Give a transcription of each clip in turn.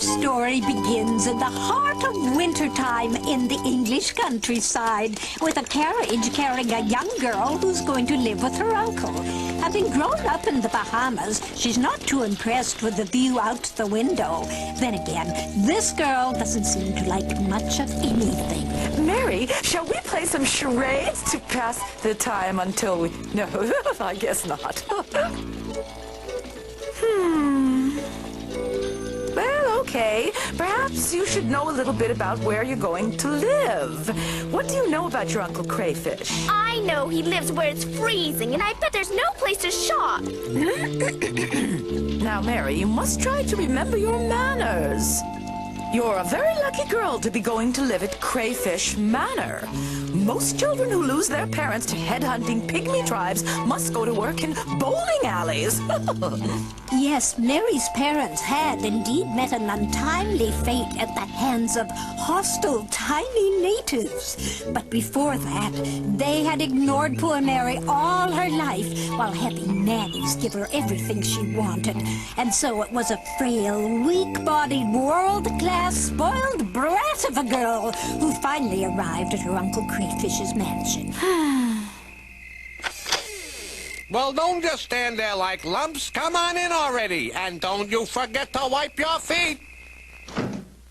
Our story begins in the heart of wintertime in the English countryside, with a carriage carrying a young girl who's going to live with her uncle. Having grown up in the Bahamas, she's not too impressed with the view out the window. Then again, this girl doesn't seem to like much of anything. Mary, shall we play some charades to pass the time until we... No, I guess not. Well, okay. Perhaps you should know a little bit about where you're going to live. What do you know about your Uncle Crayfish? I know he lives where it's freezing, and I bet there's no place to shop. Now, Mary, you must try to remember your manners. You're a very lucky girl to be going to live at Crayfish Manor. Most children who lose their parents to headhunting pygmy tribes must go to work in bowling alleys. Yes, Mary's parents had indeed met an untimely fate at the hands of hostile, tiny natives. But before that, they had ignored poor Mary all her life while having nannies give her everything she wanted. And so it was a frail, weak-bodied, world-class, spoiled brat of a girl who finally arrived at her Uncle Crayfish's mansion. Well, don't just stand there like lumps. Come on in already. And don't you forget to wipe your feet.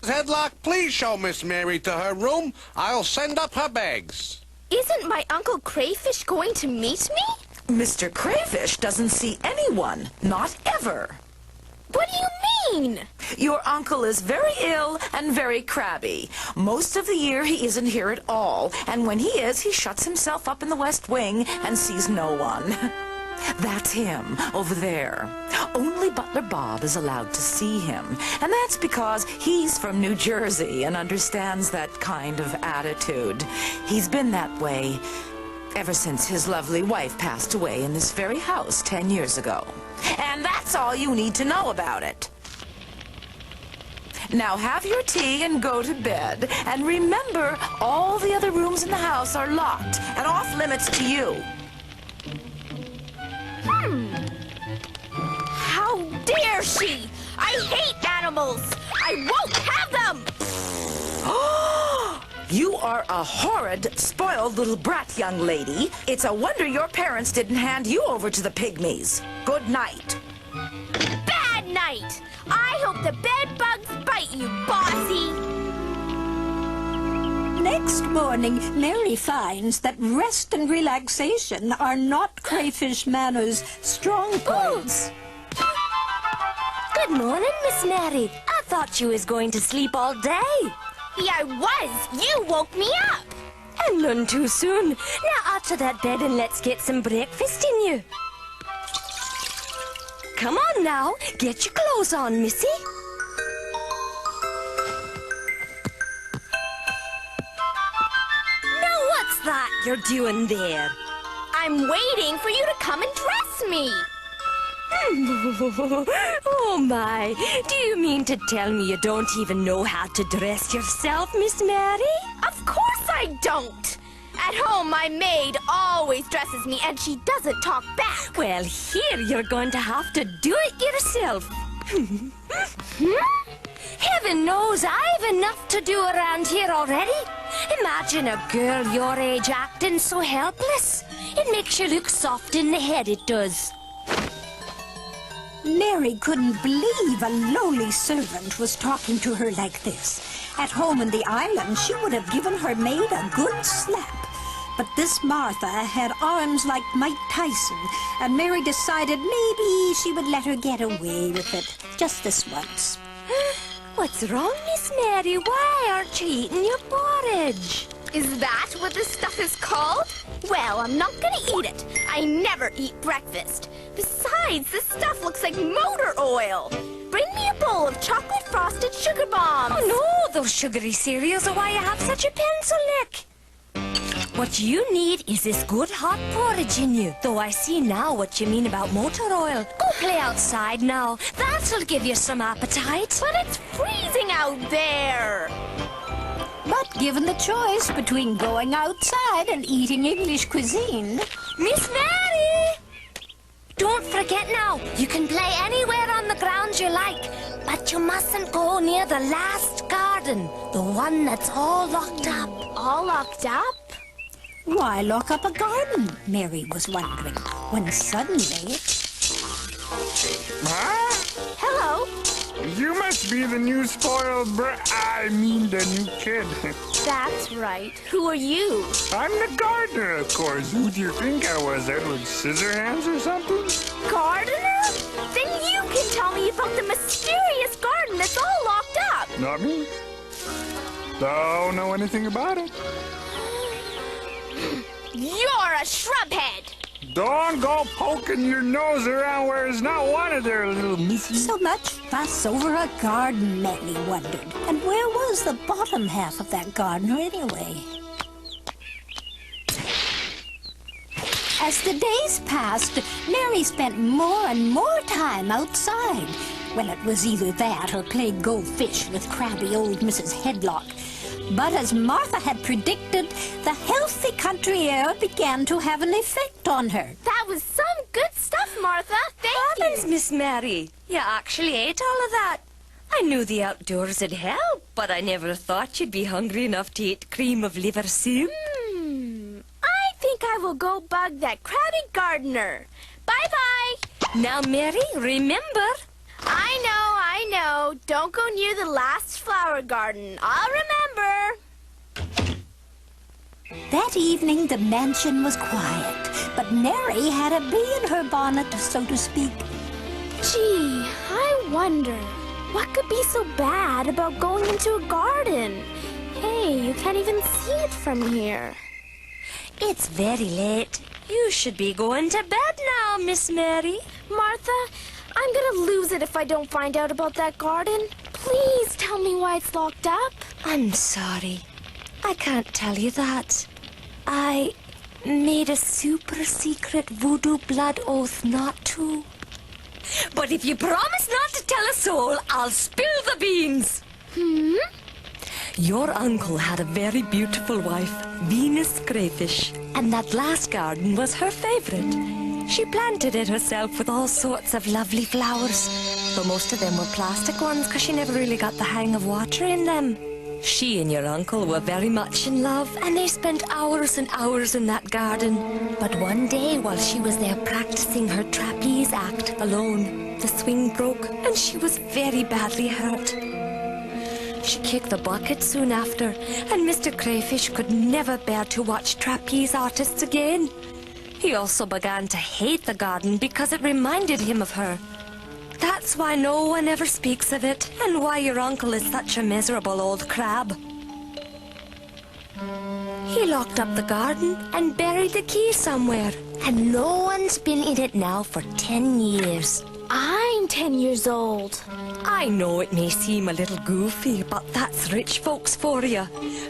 Headlock, please show Miss Mary to her room. I'll send up her bags. Isn't my Uncle Crayfish going to meet me? Mr. Crayfish doesn't see anyone, not ever. What do you mean? Your uncle is very ill and very crabby. Most of the year he isn't here at all, and when he is, he shuts himself up in the West Wing and sees no one. That's him, over there. Only Butler Bob is allowed to see him, and that's because he's from New Jersey and understands that kind of attitude. He's been that way ever since his lovely wife passed away in this very house 10 years ago. And that's all you need to know about it. Now have your tea and go to bed. And remember, all the other rooms in the house are locked and off limits to you. How dare she? I hate animals. I won't have them. You are a horrid, spoiled little brat, young lady. It's a wonder your parents didn't hand you over to the pygmies. Good night. Bad night. I hope the bed bugs bite you, bossy. Next morning, Mary finds that rest and relaxation are not Crayfish Manor's strong points. Good morning, Miss Mary. I thought you was going to sleep all day. Yeah, I was. You woke me up. And none too soon. Now out to that bed and let's get some breakfast in you. Come on now. Get your clothes on, Missy. Now what's that you're doing there? I'm waiting for you to come and dress me. Oh, my. Do you mean to tell me you don't even know how to dress yourself, Miss Mary? Of course I don't. At home, my maid always dresses me, and she doesn't talk back. Well, here you're going to have to do it yourself. Heaven knows I've enough to do around here already. Imagine a girl your age acting so helpless. It makes you look soft in the head, it does. Mary couldn't believe a lowly servant was talking to her like this. At home in the island, she would have given her maid a good slap. But this Martha had arms like Mike Tyson, and Mary decided maybe she would let her get away with it, just this once. What's wrong, Miss Mary? Why aren't you eating your porridge? Is that what this stuff is called? Well, I'm not gonna eat it. I never eat breakfast. Besides, this stuff looks like motor oil. Bring me a bowl of chocolate frosted sugar bombs. Oh, no, those sugary cereals are why you have such a pencil neck. What you need is this good hot porridge in you. Though I see now what you mean about motor oil. Go play outside now. That'll give you some appetite. But it's freezing out there. But given the choice between going outside and eating English cuisine... Miss Mary! Don't forget now, you can play anywhere on the grounds you like, but But you mustn't go near the last garden, the one that's all locked up. All locked up? Why lock up a garden? Mary was wondering, when suddenly... Huh? Hello. You must be the new spoiled the new kid. That's right. Who are you? I'm the gardener, of course. Who do you think I was, Edward Scissorhands or something? Gardener? Then you can tell me about the mysterious garden that's all locked up. Not me. Don't know anything about it. You're a shrubhead. Don't go poking your nose around where it's not wanted there, little missy. So much fuss over a garden, Mary wondered. And where was the bottom half of that garden anyway? As the days passed, Mary spent more and more time outside. When it was either that or play go fish with crabby old Mrs. Headlock. But as Martha had predicted, the healthy country air began to have an effect on her. That was some good stuff, Martha. Thank Heavens, you. Miss Mary, you actually ate all of that. I knew the outdoors would help, but I never thought you'd be hungry enough to eat cream of liver soup. I think I will go bug that crabby gardener. Bye-bye. Now, Mary, remember, I know. Don't go near the last flower garden. I'll remember. That evening, the mansion was quiet, but Mary had a bee in her bonnet, so to speak. Gee, I wonder, what could be so bad about going into a garden? Hey, you can't even see it from here. it's very late. You should be going to bed now, Miss Mary. Martha, I'm gonna lose it if I don't find out about that garden. Please tell me why it's locked up. I'm sorry. I can't tell you that. I made a super secret voodoo blood oath not to. But if you promise not to tell a soul, I'll spill the beans. Your uncle had a very beautiful wife, Venus Crayfish, and that last garden was her favorite. She planted it herself with all sorts of lovely flowers, though most of them were plastic ones because she never really got the hang of watering them. She and your uncle were very much in love, and they spent hours and hours in that garden. But one day, while she was there practicing her trapeze act alone, the swing broke, and she was very badly hurt. She kicked the bucket soon after, and Mr. Crayfish could never bear to watch trapeze artists again. He also began to hate the garden because it reminded him of her. That's why no one ever speaks of it, and why your uncle is such a miserable old crab. He locked up the garden and buried the key somewhere, and no one's been in it now for 10 years. I'm 10 years old. I know it may seem a little goofy, but that's rich folks for you.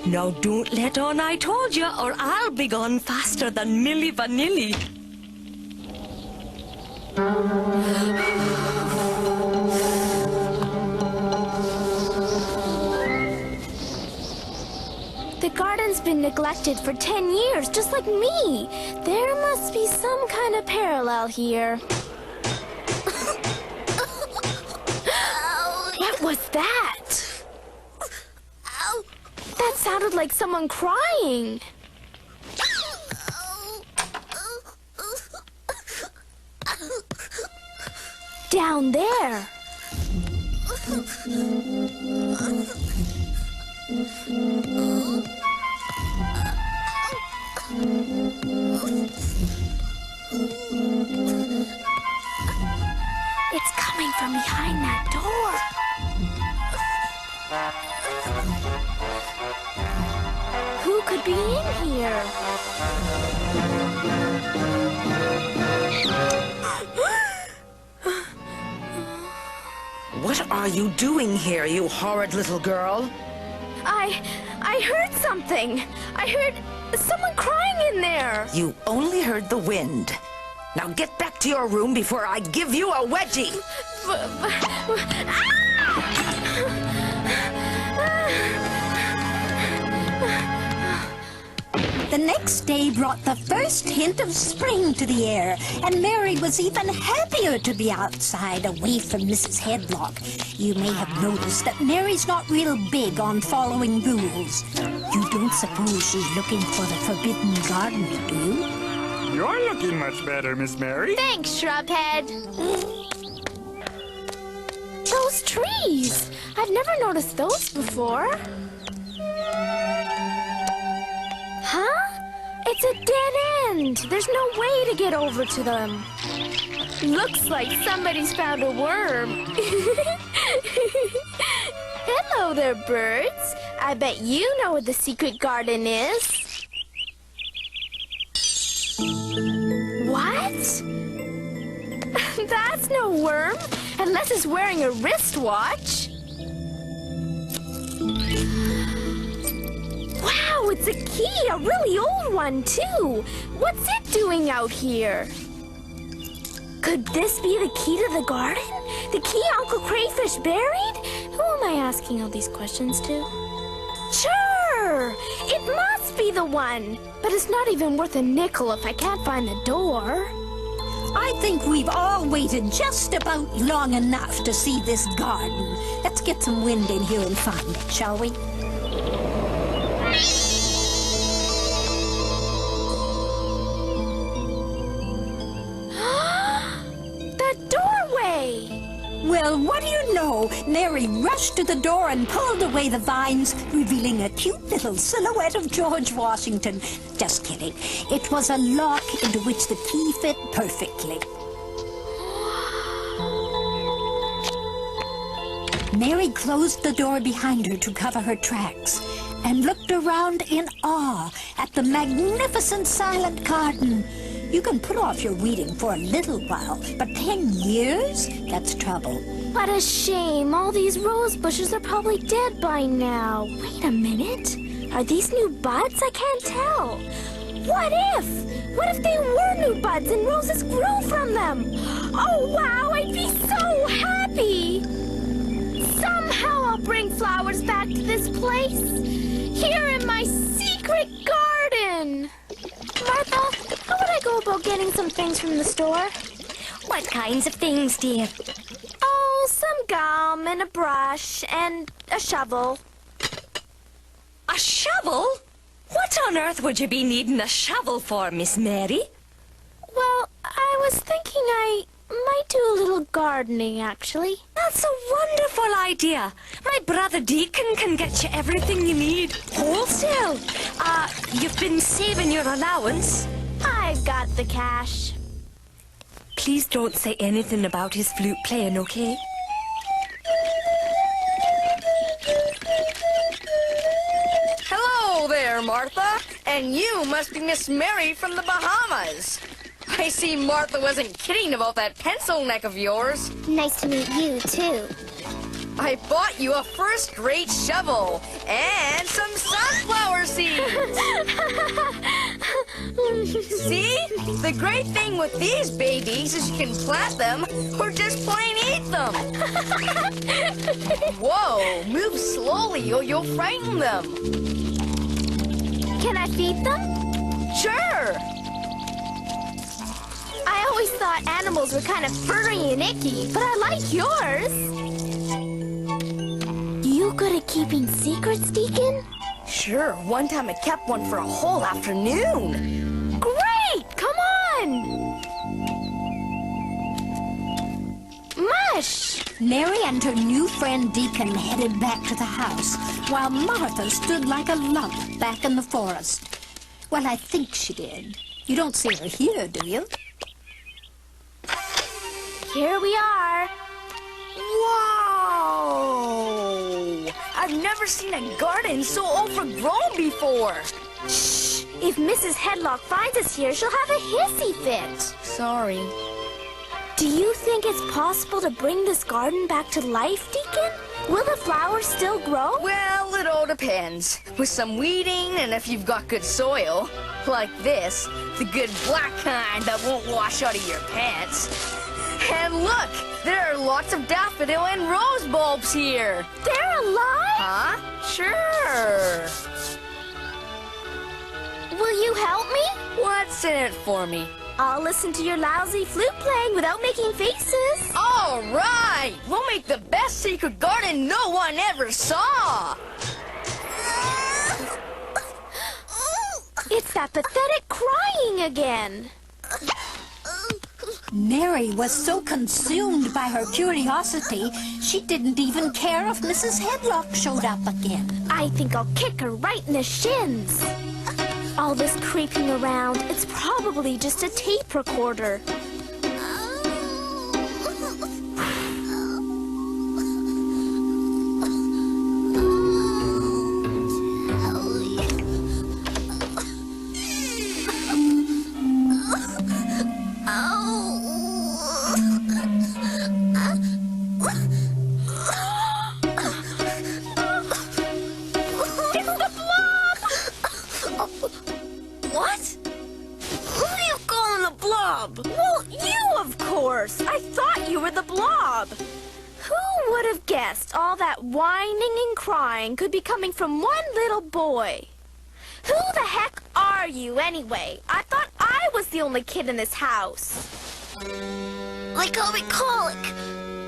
Now don't let on I told you, or I'll be gone faster than Milli Vanilli. The garden's been neglected for 10 years, just like me. There must be some kind of parallel here. What was that? That sounded like someone crying. Down there. It's coming from behind that door. Who could be in here? What are you doing here, you horrid little girl? I heard something. I heard someone crying in there. You only heard the wind. Now get back to your room before I give you a wedgie. The next day brought the first hint of spring to the air, and Mary was even happier to be outside, away from Mrs. Headlock. You may have noticed that Mary's not real big on following rules. You don't suppose she's looking for the forbidden garden, do you? You're looking much better, Miss Mary. Thanks, Shrubhead. Those trees! I've never noticed those before. Huh? It's a dead end. There's no way to get over to them. Looks like somebody's found a worm. Hello there, birds. I bet you know where the secret garden is. What? That's no worm, unless it's wearing a wristwatch. Wow, it's a key, a really old one, too. What's it doing out here? Could this be the key to the garden? The key Uncle Crayfish buried? Who am I asking all these questions to? Sure! It must be the one. But it's not even worth a nickel if I can't find the door. I think we've all waited just about long enough to see this garden. Let's get some wind in here and find it, shall we? Well, what do you know? Mary rushed to the door and pulled away the vines, revealing a cute little silhouette of George Washington. Just kidding. It was a lock into which the key fit perfectly. Mary closed the door behind her to cover her tracks and looked around in awe at the magnificent silent garden. You can put off your weeding for a little while, but 10 years? That's trouble. What a shame. All these rose bushes are probably dead by now. Wait a minute. Are these new buds? I can't tell. What if? What if they were new buds and roses grew from them? Oh, wow, I'd be so happy. Somehow I'll bring flowers back to this place. Here in my secret garden. Martha, how would I go about getting some things from the store? What kinds of things, dear? Oh, some gum and a brush and a shovel. A shovel? What on earth would you be needing a shovel for, Miss Mary? Well, I was thinking I might do a little gardening, actually. That's a wonderful idea. My brother Deacon can get you everything you need, wholesale. You've been saving your allowance. I've got the cash. Please don't say anything about his flute playing, okay? Hello there, Martha. And you must be Miss Mary from the Bahamas. I see Martha wasn't kidding about that pencil neck of yours. Nice to meet you, too. I bought you a first-rate shovel and some sunflower seeds. See? The great thing with these babies is you can plant them or just plain eat them. Whoa, move slowly or you'll frighten them. Can I feed them? Sure. I always thought animals were kind of furry and icky, but I like yours. You good at keeping secrets, Deacon? Sure, one time I kept one for a whole afternoon. Great! Come on! Mush! Mary and her new friend Deacon headed back to the house, while Martha stood like a lump back in the forest. Well, I think she did. You don't see her here, do you? Here we are. Whoa! I've never seen a garden so overgrown before. Shh! If Mrs. Headlock finds us here, she'll have a hissy fit. Sorry. Do you think it's possible to bring this garden back to life, Deacon? Will the flowers still grow? Well, it all depends. With some weeding and if you've got good soil. Like this, the good black kind that won't wash out of your pants. And look, there are lots of daffodil and rose bulbs here. They're alive? Huh? Sure. Will you help me? What's in it for me? I'll listen to your lousy flute playing without making faces. All right! We'll make the best secret garden no one ever saw! It's that pathetic crying again. Mary was so consumed by her curiosity, she didn't even care if Mrs. Headlock showed up again. I think I'll kick her right in the shins. All this creeping around, it's probably just a tape recorder. What? Who are you calling the blob? Well, you, of course. I thought you were the blob. Who would have guessed all that whining and crying could be coming from one little boy? Who the heck are you, anyway? I thought I was the only kid in this house. They call me Colic.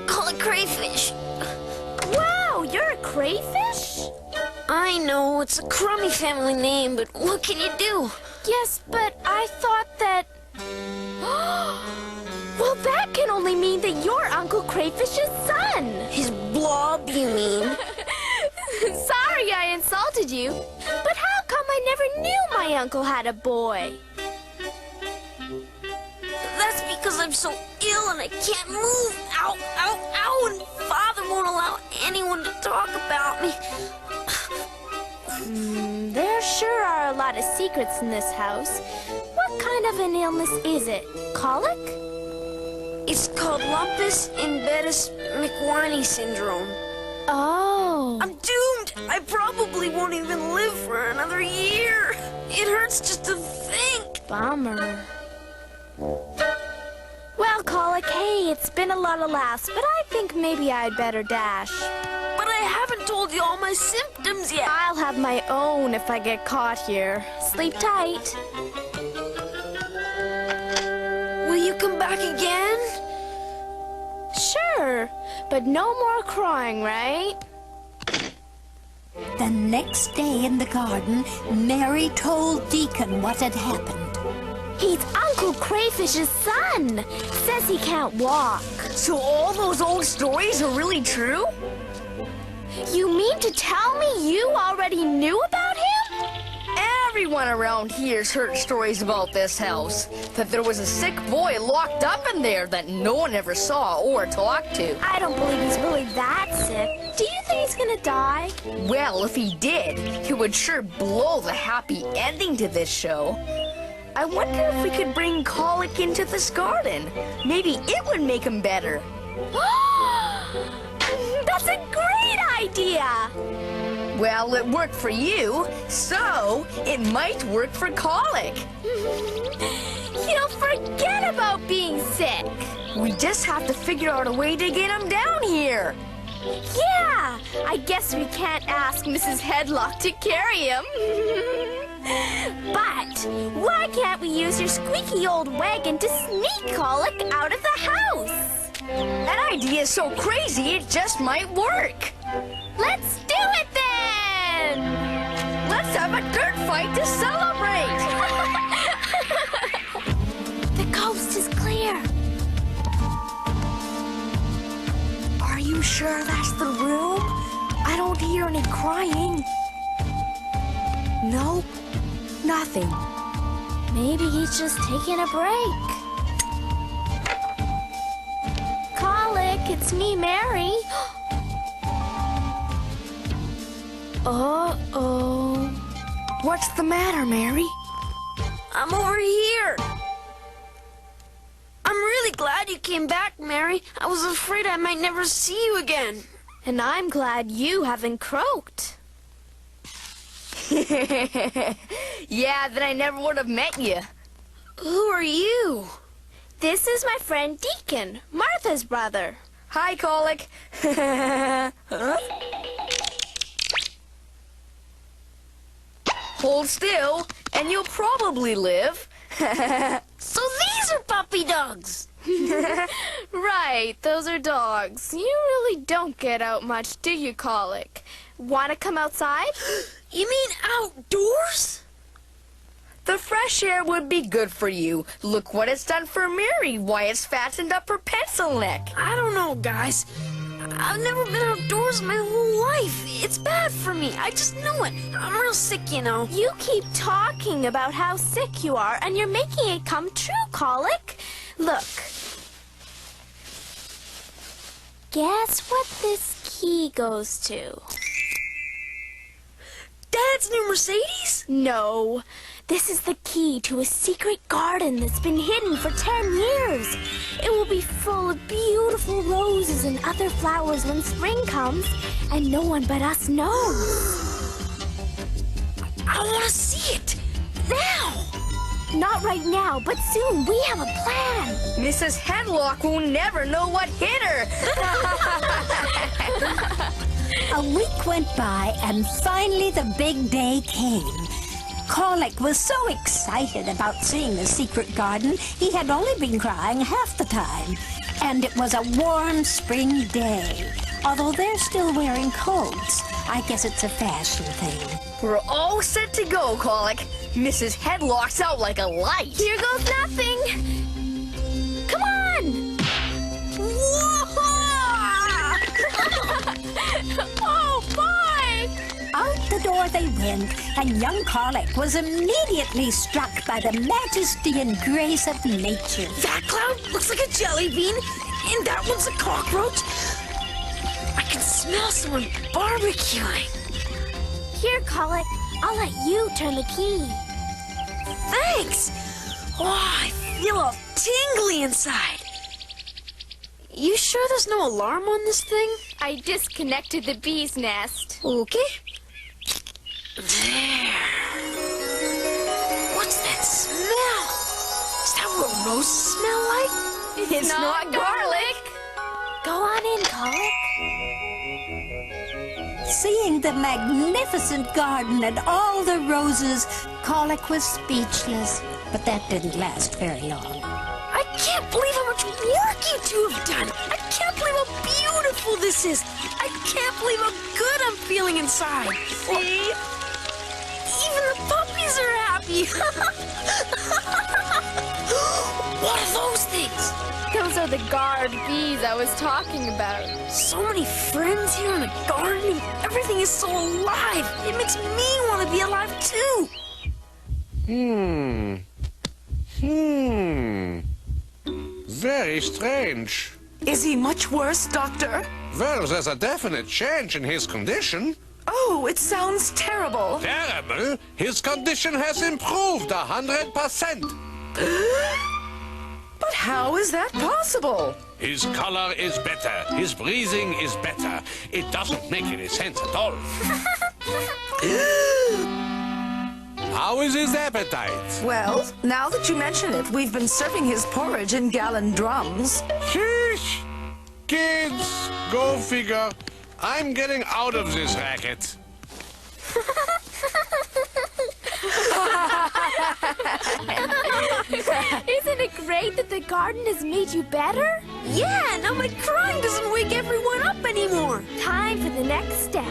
Colic Crayfish. Wow, you're a crayfish? I know, it's a crummy family name, but what can you do? Yes, but I thought that... Well, that can only mean that you're Uncle Crayfish's son. His blob, you mean? Sorry I insulted you, but how come I never knew my uncle had a boy? That's because I'm so ill and I can't move. Ow, ow, ow, and Father won't allow anyone to talk about me. There sure are a lot of secrets in this house. What kind of an illness is it? Colic? It's called Lumpus Imbetus McWhiney syndrome. Oh. I'm doomed. I probably won't even live for another year. It hurts just to think. Bummer. Well, Colic, hey, it's been a lot of laughs, but I think maybe I'd better dash. But I haven't told you all my symptoms yet. I'll have my own if I get caught here. Sleep tight. Will you come back again? Sure, but no more crying, right? The next day in the garden, Mary told Deacon what had happened. He's Uncle Crayfish's son. Says he can't walk. So all those old stories are really true? You mean to tell me you already knew about him? Everyone around here's heard stories about this house. That there was a sick boy locked up in there that no one ever saw or talked to. I don't believe he's really that sick. Do you think he's gonna die? Well, if he did, it would sure blow the happy ending to this show. I wonder if we could bring Colic into this garden. Maybe it would make him better. That's a great idea! Well, it worked for you, so it might work for Colic. He'll forget about being sick. We just have to figure out a way to get him down here. Yeah, I guess we can't ask Mrs. Headlock to carry him. But why can't we use your squeaky old wagon to sneak Colic out of the house? That idea is so crazy, it just might work. Let's do it then! Let's have a dirt fight to celebrate. The coast is clear. Are you sure that's the room? I don't hear any crying. Nope, nothing. Maybe he's just taking a break. Colic, it's me, Mary. Uh-oh. What's the matter, Mary? I'm over here. I'm really glad you came back, Mary. I was afraid I might never see you again. And I'm glad you haven't croaked. Yeah, then I never would have met you. Who are you? This is my friend Deacon, Martha's brother. Hi, Colic. Huh? Hold still, and you'll probably live. So these are puppy dogs. Right, those are dogs. You really don't get out much, do you, Colic? Want to come outside? You mean outdoors? The fresh air would be good for you. Look what it's done for Mary. Why, it's fastened up her pencil neck. I don't know, guys. I've never been outdoors my whole life. It's bad for me. I just know it. I'm real sick, you know. You keep talking about how sick you are, and you're making it come true, Colic. Look. Guess what this key goes to? Dad's new Mercedes? No. This is the key to a secret garden that's been hidden for 10 years. It will be full of beautiful roses and other flowers when spring comes, and no one but us knows. I want to see it. Now. Not right now, but soon. We have a plan. Mrs. Headlock will never know what hit her. A week went by, and finally the big day came. Colic was so excited about seeing the secret garden, he had only been crying half the time. And it was a warm spring day. Although they're still wearing coats, I guess it's a fashion thing. We're all set to go, Colic. Mrs. Headlock's out like a light. Here goes nothing. Come on. Oh, boy. Out the door they went, and young Colic was immediately struck by the majesty and grace of nature. That cloud looks like a jelly bean, and that one's a cockroach. I can smell someone barbecuing. Here, Colic. I'll let you turn the key. Thanks. Oh, I feel all tingly inside. You sure there's no alarm on this thing? I disconnected the bee's nest. Okay. There. What's that smell? Is that what roses smell like? It's not garlic. Go on in, Colic. Seeing the magnificent garden and all the roses, Colic was speechless. But that didn't last very long. I can't believe how much work you two have done. I can't believe how beautiful this is. I can't believe how good I'm feeling inside. See? Even the puppies are happy. What are those things? Those are the guard bees I was talking about. So many friends here in the garden, and everything is so alive. It makes me want to be alive too. Very strange. Is he much worse, Doctor? Well, there's a definite change in his condition. Oh, it sounds terrible. Terrible? His condition has improved 100%. But how is that possible? His color is better. His breathing is better. It doesn't make any sense at all. How is his appetite? Well, now that you mention it, we've been serving his porridge in gallon drums. Sheesh! Kids, go figure. I'm getting out of this racket. Isn't it great that the garden has made you better? Yeah, now my crying doesn't wake everyone up anymore. Time for the next step.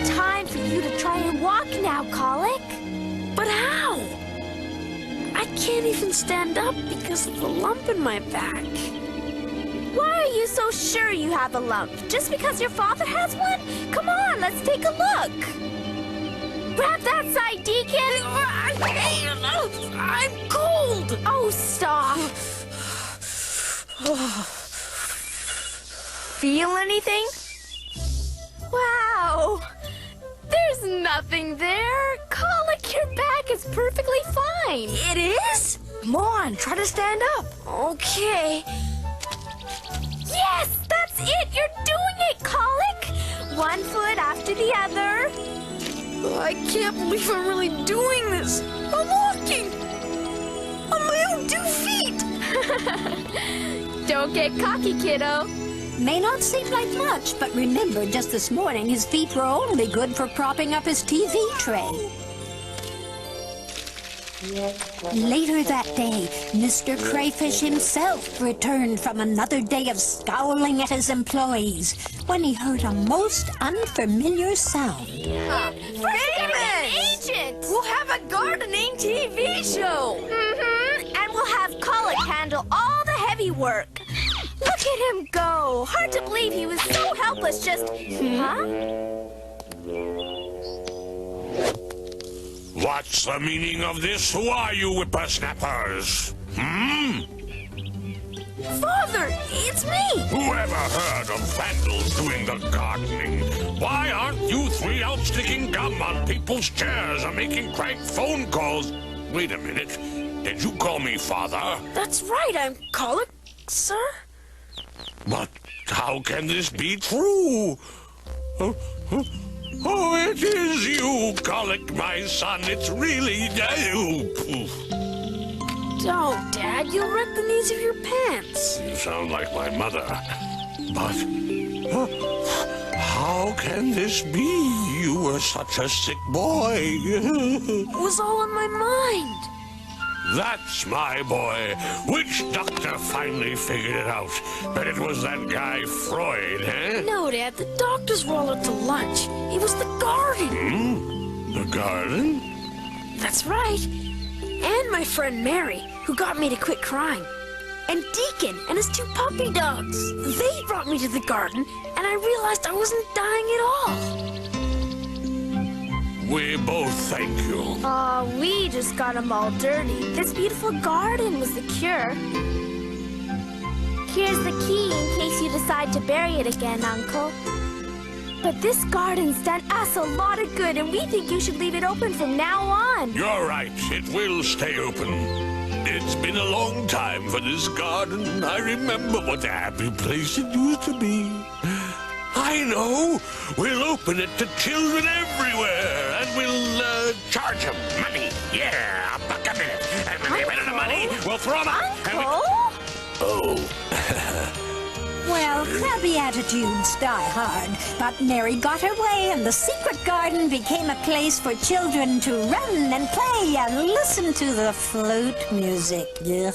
Time for you to try and walk now, Colic. But how? I can't even stand up because of the lump in my back. Why are you so sure you have a lump? Just because your father has one? Come on, let's take a look. Grab that side, Deacon. I'm cold. Oh, stop. Feel anything? Wow. There's nothing there. Colic, your back is perfectly fine. It is? Come on, try to stand up. Okay. Yes, that's it. You're doing it, Colic. One foot after the other. I can't believe I'm really doing this. I'm walking on my own 2 feet. Don't get cocky, kiddo. May not seem like much, but remember, just this morning his feet were only good for propping up his TV tray. Later that day, Mr. Crayfish himself returned from another day of scowling at his employees when he heard a most unfamiliar sound. Agent! We'll have a gardening TV show! And we'll have College handle all the heavy work. Look at him go! Hard to believe he was so helpless just... Huh? What's the meaning of this? Who are you, whippersnappers? Father, it's me! Whoever heard of vandals doing the gardening? Why aren't you three out sticking gum on people's chairs or making crank phone calls? Wait a minute. Did you call me father? That's right, I'm Colic, sir. But how can this be true? Oh, it is you, Colic, my son. It's really you. Don't, Dad. You'll wreck the knees of your pants. You sound like my mother. But how can this be? You were such a sick boy. It was all in my mind. That's my boy. Which doctor finally figured it out? Bet it was that guy Freud, eh? No, Dad. The doctors were all out to lunch. It was the garden. The garden? That's right. And my friend Mary, who got me to quit crying. And Deacon and his 2 puppy dogs. They brought me to the garden, and I realized I wasn't dying at all. We both thank you. We just got them all dirty. This beautiful garden was the cure. Here's the key in case you decide to bury it again, Uncle. But this garden's done us a lot of good, and we think you should leave it open from now on. You're right. It will stay open. It's been a long time for this garden. I remember what a happy place it used to be. I know. We'll open it to children everywhere, and we'll charge them money. Yeah, $1 a minute. And when they run out of money, we'll throw them out. Oh. Well, crabby attitudes die hard, but Mary got her way, and the secret garden became a place for children to run and play and listen to the flute music. Ugh.